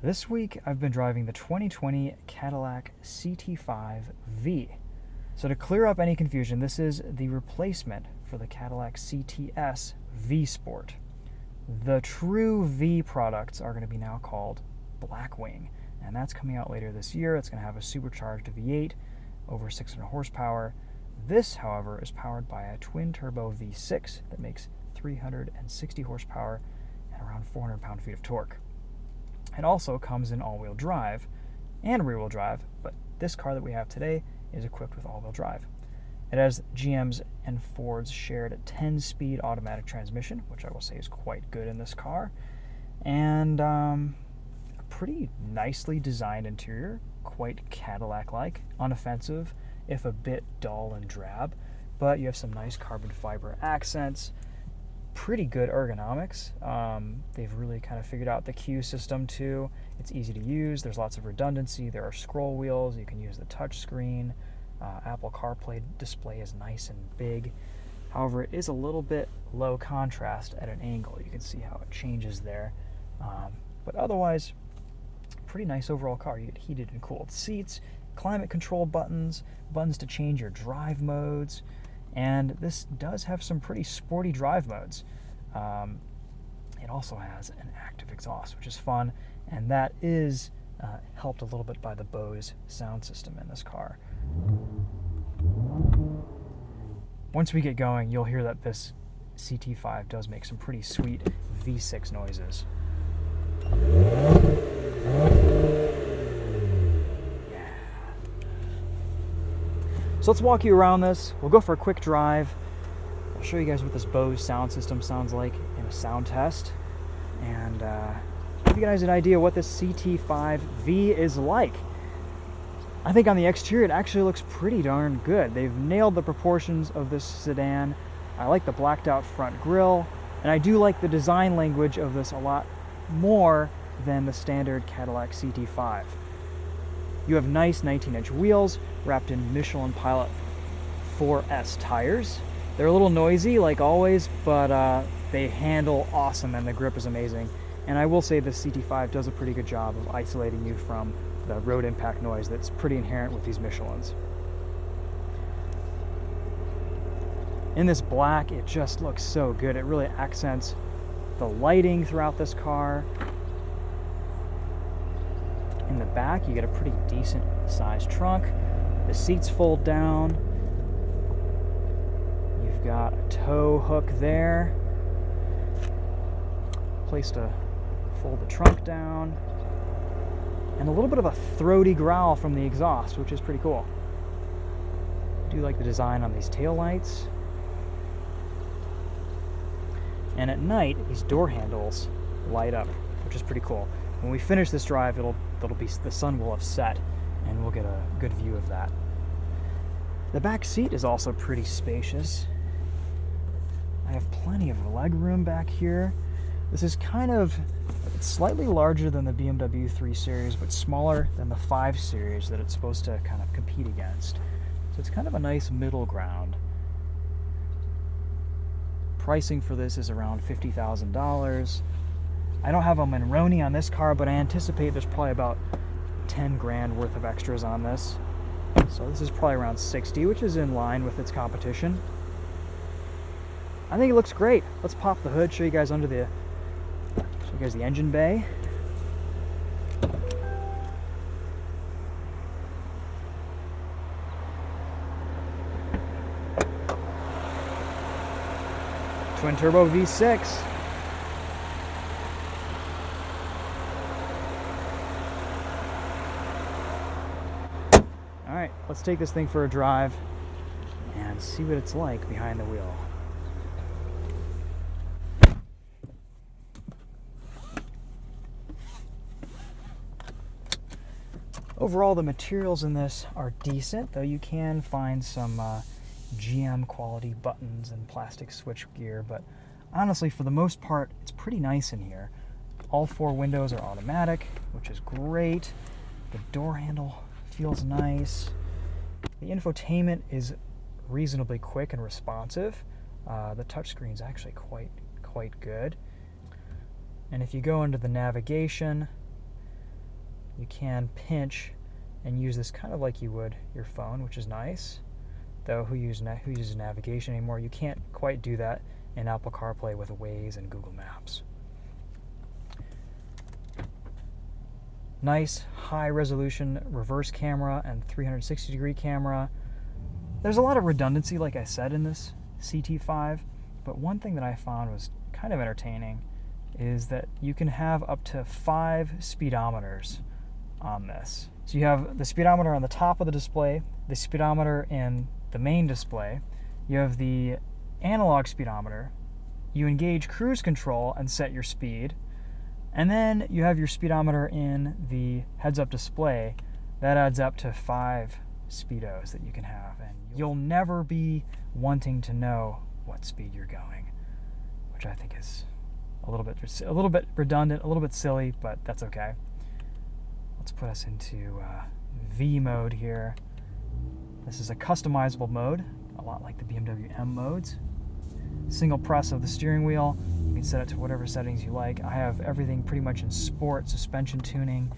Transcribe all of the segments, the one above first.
This week I've been driving the 2020 Cadillac CT5 V. So to clear up any confusion, this is the replacement for the Cadillac CTS V Sport. The true V products are going to be now called Blackwing, and that's coming out later this year. It's going to have a supercharged V8 over 600 horsepower. This, however, is powered by a twin-turbo V6 that makes 360 horsepower and around 400 pound-feet of torque. It also comes in all-wheel drive and rear-wheel drive, but this car that we have today is equipped with all-wheel drive. It has GM's and Ford's shared 10-speed automatic transmission, which I will say is quite good in this car, and a pretty nicely designed interior, quite Cadillac-like, unoffensive, if a bit dull and drab, but you have some nice carbon fiber accents, pretty good ergonomics. They've really kind of figured out the Q system too. It's easy to use. There's lots of redundancy. There are scroll wheels. You can use the touch screen. Apple CarPlay display is nice and big. However, it is a little bit low contrast at an angle. You can see how it changes there. But otherwise, pretty nice overall car. You get heated and cooled seats, climate control buttons, buttons to change your drive modes. And this does have some pretty sporty drive modes. It also has an active exhaust, which is fun, and that is helped a little bit by the Bose sound system in this car. Once we get going, you'll hear that this CT5 does make some pretty sweet V6 noises. So let's walk you around this. We'll go for a quick drive. I'll show you guys what this Bose sound system sounds like in a sound test, and give you guys an idea what this CT5 V is like. I think on the exterior it actually looks pretty darn good. They've nailed the proportions of this sedan. I like the blacked out front grille, and I do like the design language of this a lot more than the standard Cadillac CT5. You have nice 19-inch wheels wrapped in Michelin Pilot 4S tires. They're a little noisy, like always, but they handle awesome and the grip is amazing. And I will say the CT5 does a pretty good job of isolating you from the road impact noise that's pretty inherent with these Michelins. In this black, it just looks so good. It really accents the lighting throughout this car. In the back, you get a pretty decent sized trunk. The seats fold down. You've got a tow hook there. Place to fold the trunk down. And a little bit of a throaty growl from the exhaust, which is pretty cool. I do like the design on these taillights. And at night, these door handles light up, which is pretty cool. When we finish this drive, the sun will have set, and we'll get a good view of that. The back seat is also pretty spacious. I have plenty of leg room back here. This is it's slightly larger than the BMW 3 Series, but smaller than the 5 Series that it's supposed to kind of compete against. So it's kind of a nice middle ground. Pricing for this is around $50,000. I don't have a Monroney on this car, but I anticipate there's probably about 10 grand worth of extras on this. So this is probably around 60, which is in line with its competition. I think it looks great. Let's pop the hood, show you guys the engine bay. Twin turbo V6. All right, let's take this thing for a drive and see what it's like behind the wheel. Overall, the materials in this are decent, though you can find some GM quality buttons and plastic switch gear, but honestly, for the most part, it's pretty nice in here. All 4 windows are automatic, which is great. The door handle feels nice. The infotainment is reasonably quick and responsive. The touchscreen is actually quite good. And if you go into the navigation, You can pinch and use this kind of like you would your phone, which is nice. Though who uses navigation anymore? You can't quite do that in Apple CarPlay with Waze and Google Maps. Nice high-resolution reverse camera and 360-degree camera. There's a lot of redundancy, like I said, in this CT5, but one thing that I found was kind of entertaining is that you can have up to 5 speedometers on this. So you have the speedometer on the top of the display, the speedometer in the main display, you have the analog speedometer, you engage cruise control and set your speed, and then you have your speedometer in the heads-up display. That adds up to 5 speedos that you can have, and you'll never be wanting to know what speed you're going, which I think is a little bit redundant, a little bit silly, but that's okay. Let's put us into V mode here. This is a customizable mode, a lot like the BMW M modes. Single press of the steering wheel, you can set it to whatever settings you like. I have everything pretty much in sport, suspension tuning.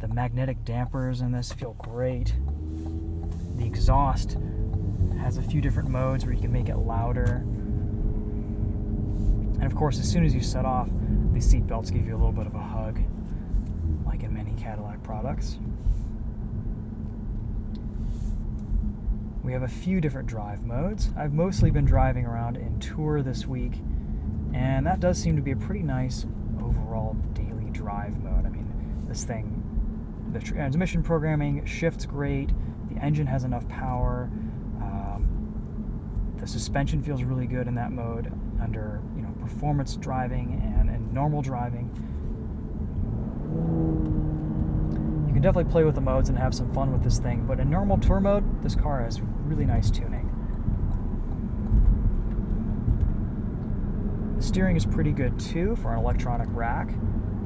The magnetic dampers in this feel great. The exhaust has a few different modes where you can make it louder. And of course, as soon as you set off, the seat belts give you a little bit of a hug, like in many Cadillac products. We have a few different drive modes. I've mostly been driving around in Tour this week, and that does seem to be a pretty nice overall daily drive mode. I mean, this thing, the transmission programming shifts great, the engine has enough power, the suspension feels really good in that mode under performance driving and normal driving. You can definitely play with the modes and have some fun with this thing, but in normal tour mode, this car has really nice tuning. The steering is pretty good too for an electronic rack.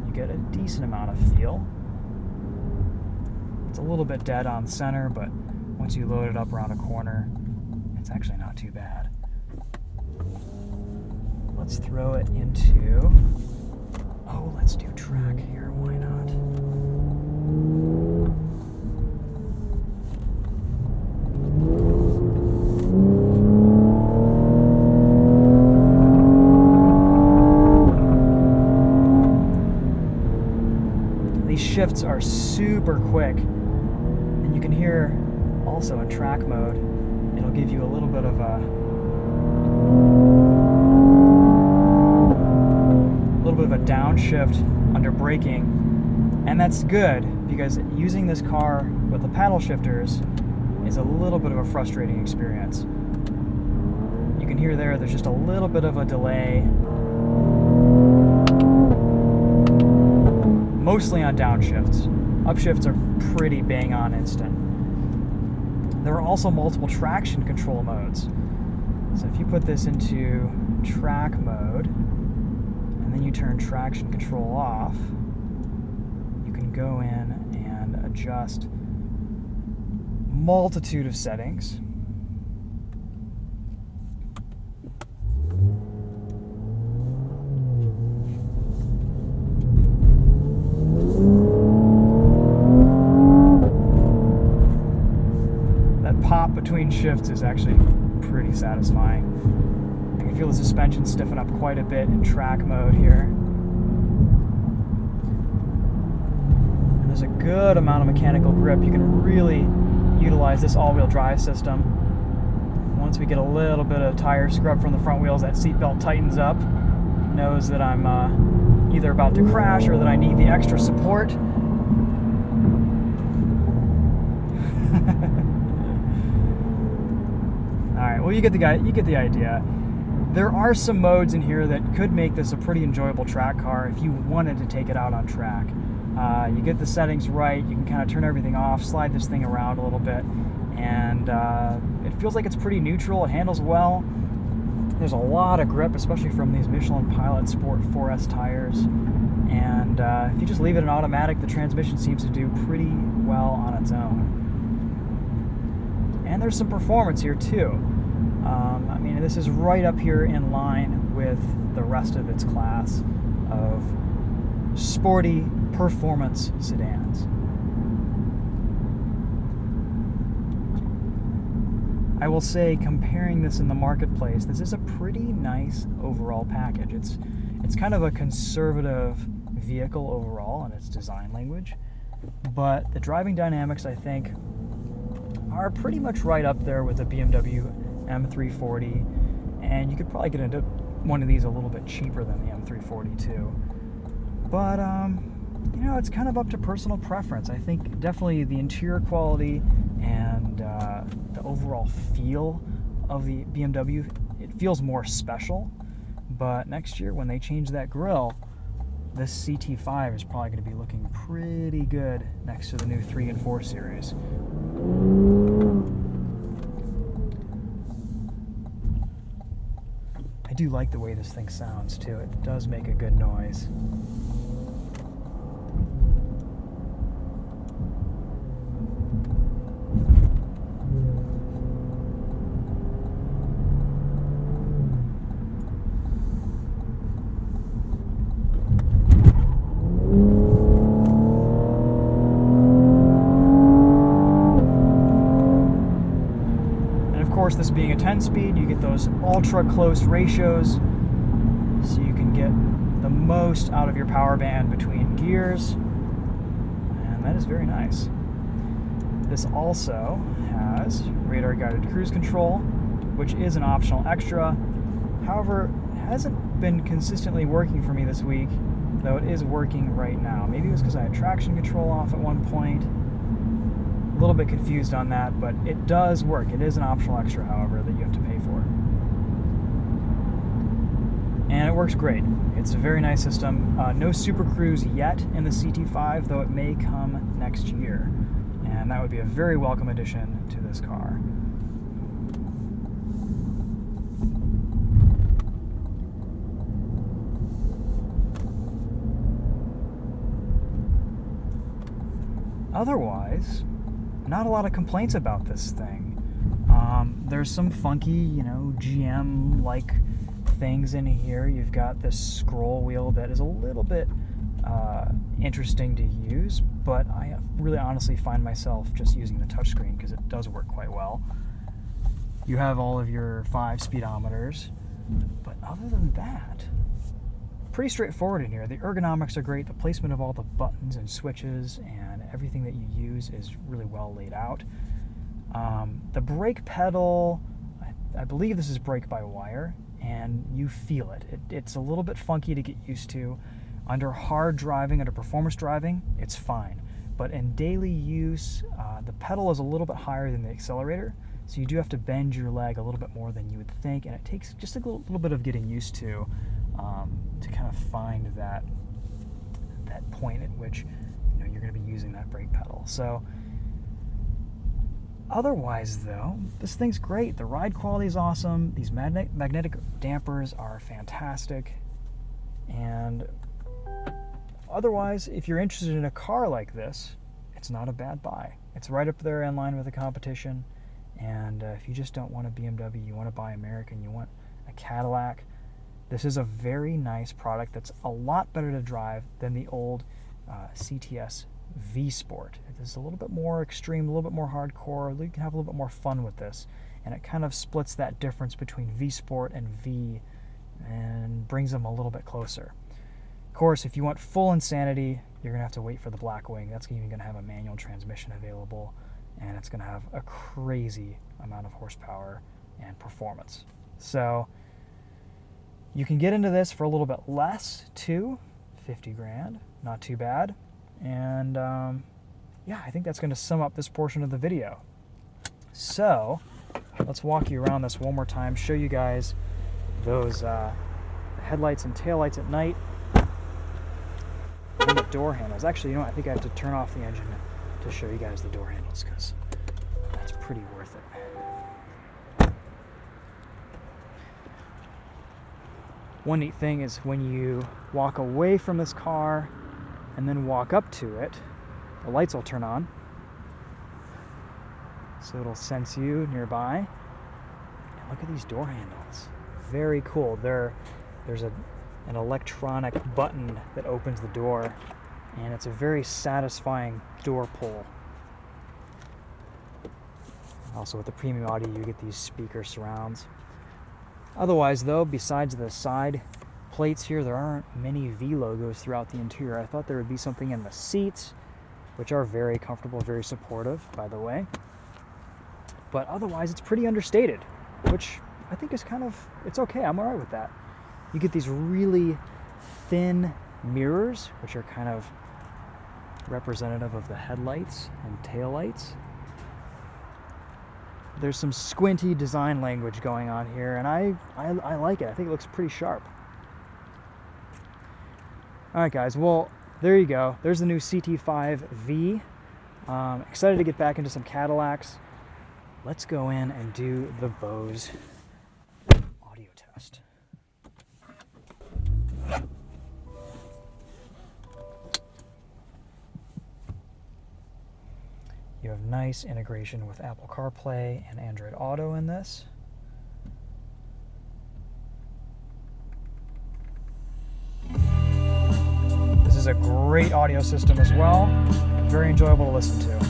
You get a decent amount of feel. It's a little bit dead on center, but once you load it up around a corner, it's actually not too bad. Let's throw it into, let's do track here, why not? These shifts are super quick, and you can hear also in track mode, it'll give you a little bit of a downshift under braking, and that's good because using this car with the paddle shifters is a little bit of a frustrating experience. You can hear there's just a little bit of a delay, mostly on downshifts. Upshifts are pretty bang on instant. There are also multiple traction control modes. So if you put this into track mode, and then you turn traction control off, you can go in and adjust multitude of settings. That pop between shifts is actually pretty satisfying. I can feel the suspension stiffen up quite a bit in track mode here. And there's a good amount of mechanical grip. You can really utilize this all-wheel drive system. Once we get a little bit of tire scrub from the front wheels, that seatbelt tightens up, knows that I'm either about to crash or that I need the extra support. Alright, well you get the idea. There are some modes in here that could make this a pretty enjoyable track car if you wanted to take it out on track. You get the settings right, you can kind of turn everything off, slide this thing around a little bit, and it feels like it's pretty neutral, it handles well. There's a lot of grip, especially from these Michelin Pilot Sport 4S tires, and if you just leave it in automatic, the transmission seems to do pretty well on its own. And there's some performance here too. I mean, this is right up here in line with the rest of its class of sporty performance sedans. I will say, comparing this in the marketplace, this is a pretty nice overall package. It's kind of a conservative vehicle overall in its design language, but the driving dynamics, I think, are pretty much right up there with the BMW M340, and you could probably get into one of these a little bit cheaper than the M340 too. But you know, it's kind of up to personal preference. I think definitely the interior quality and the overall feel of the BMW, it feels more special. But next year when they change that grille, this CT5 is probably going to be looking pretty good next to the new 3 and 4 Series. I do like the way this thing sounds too. It does make a good noise. This being a 10-speed, you get those ultra close ratios, so you can get the most out of your power band between gears, and that is very nice. This also has radar guided cruise control, which is an optional extra. However, it hasn't been consistently working for me this week, though it is working right now. Maybe it was because I had traction control off at one point. A little bit confused on that, but it does work. It is an optional extra, however, that you have to pay for. And it works great. It's a very nice system. No Super Cruise yet in the CT5, though it may come next year. And that would be a very welcome addition to this car. Otherwise, not a lot of complaints about this thing. There's some funky, you know, GM-like things in here. You've got this scroll wheel that is a little bit interesting to use, but I really honestly find myself just using the touchscreen because it does work quite well. You have all of your 5 speedometers, but other than that, pretty straightforward in here. The ergonomics are great. The placement of all the buttons and switches and everything that you use is really well laid out. The brake pedal, I believe this is brake-by-wire, and you feel it. It's a little bit funky to get used to. Under hard driving, under performance driving, it's fine. But in daily use, the pedal is a little bit higher than the accelerator, so you do have to bend your leg a little bit more than you would think, and it takes just a little bit of getting used to kind of find that point at which you're going to be using that brake pedal. So otherwise, though, this thing's great. The ride quality is awesome. These magnetic dampers are fantastic. And otherwise, if you're interested in a car like this, it's not a bad buy. It's right up there in line with the competition. And if you just don't want a BMW, you want to buy American, you want a Cadillac, this is a very nice product that's a lot better to drive than the old CTS V-Sport. It is a little bit more extreme, a little bit more hardcore. You can have a little bit more fun with this. And it kind of splits that difference between V-Sport and V and brings them a little bit closer. Of course, if you want full insanity, you're going to have to wait for the Blackwing. That's even going to have a manual transmission available, and it's going to have a crazy amount of horsepower and performance. So you can get into this for a little bit less too, 50 grand, not too bad. And yeah, I think that's going to sum up this portion of the video. So let's walk you around this one more time, show you guys those headlights and taillights at night, and the door handles. Actually, I think I have to turn off the engine to show you guys the door handles, because that's pretty worth it. One neat thing is when you walk away from this car and then walk up to it, the lights will turn on, so it'll sense you nearby. And look at these door handles. Very cool. There's a an electronic button that opens the door, and it's a very satisfying door pull. Also with the premium audio, you get these speaker surrounds. Otherwise though, besides the side plates here, there aren't many V logos throughout the interior. I thought there would be something in the seats, which are very comfortable, very supportive, by the way. But otherwise, it's pretty understated, which I think is it's okay. I'm all right with that. You get these really thin mirrors, which are kind of representative of the headlights and taillights. There's some squinty design language going on here, and I like it. I think it looks pretty sharp. All right, guys. Well, there you go. There's the new CT5 V. Excited to get back into some Cadillacs. Let's go in and do the Bose audio test. You have nice integration with Apple CarPlay and Android Auto in this. This is a great audio system as well. Very enjoyable to listen to.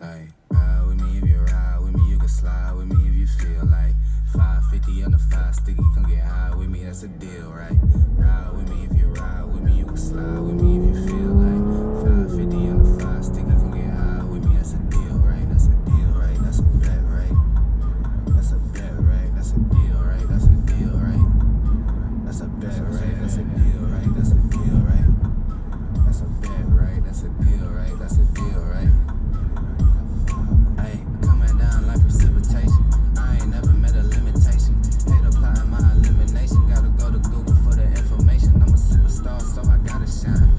Ride with me if you ride with me, you can slide with me if you feel like 550 on the 5 sticky, come get high with me, that's a deal, right? Ride with me if you ride with me, you can slide with me if you feel like 550 on the 5 sticky, come get high with me, that's a deal, right? That's a deal, right? That's a bet, right? That's a bet, right? That's a deal, right? That's a deal, right? That's a bet, right? That's a deal, right? That's a deal, right? That's a bet, right? That's a deal, right? That's a deal, right? Ay, coming down like precipitation. I ain't never met a limitation. Hate applying my elimination. Gotta go to Google for the information. I'm a superstar, so I gotta shine.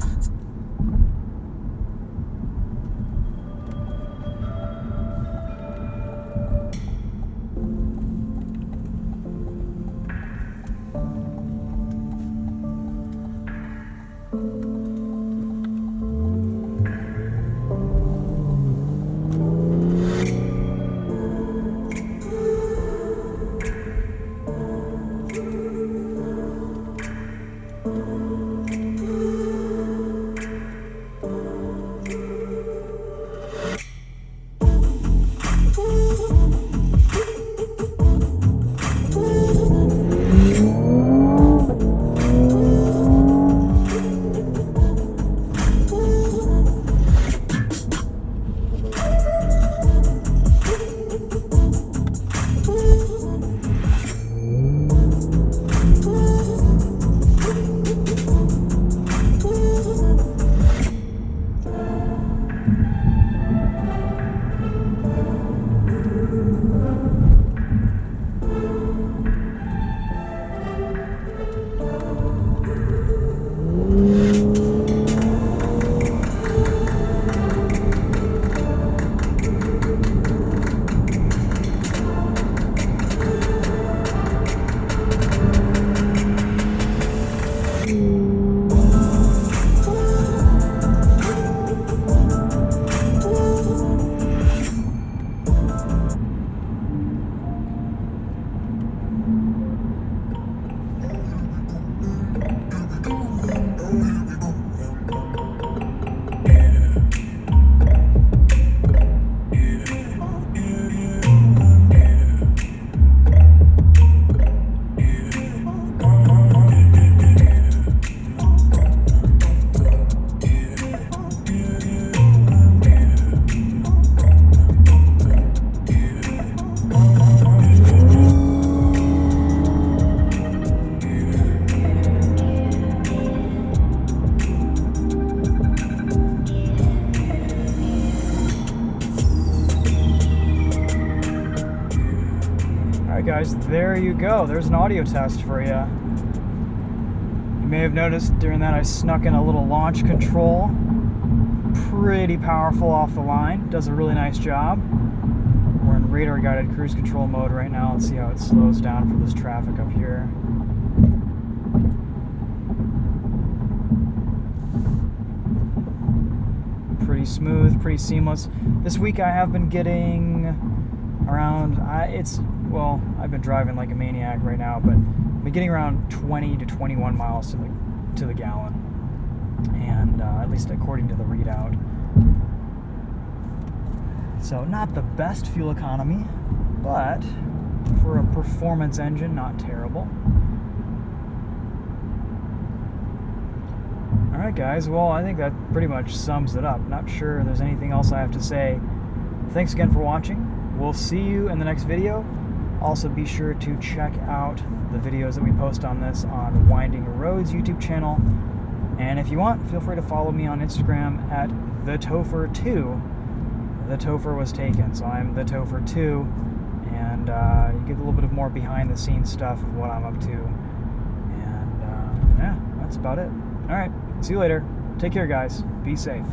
Alright guys, there you go. There's an audio test for you. You may have noticed during that I snuck in a little launch control. Pretty powerful off the line. Does a really nice job. We're in radar guided cruise control mode right now. Let's see how it slows down for this traffic up here. Pretty smooth, pretty seamless. This week I have been getting around, I've been driving like a maniac right now, but I've been getting around 20 to 21 miles to the gallon. And at least according to the readout. So not the best fuel economy, but for a performance engine, not terrible. Alright guys, well I think that pretty much sums it up. Not sure there's anything else I have to say. Thanks again for watching. We'll see you in the next video. Also be sure to check out the videos that we post on this on Winding Roads YouTube channel. And if you want, feel free to follow me on Instagram at TheTopher2. The Topher was taken, so I'm TheTopher2. And you get a little bit of more behind the scenes stuff of what I'm up to. And yeah, that's about it. Alright, see you later. Take care guys. Be safe.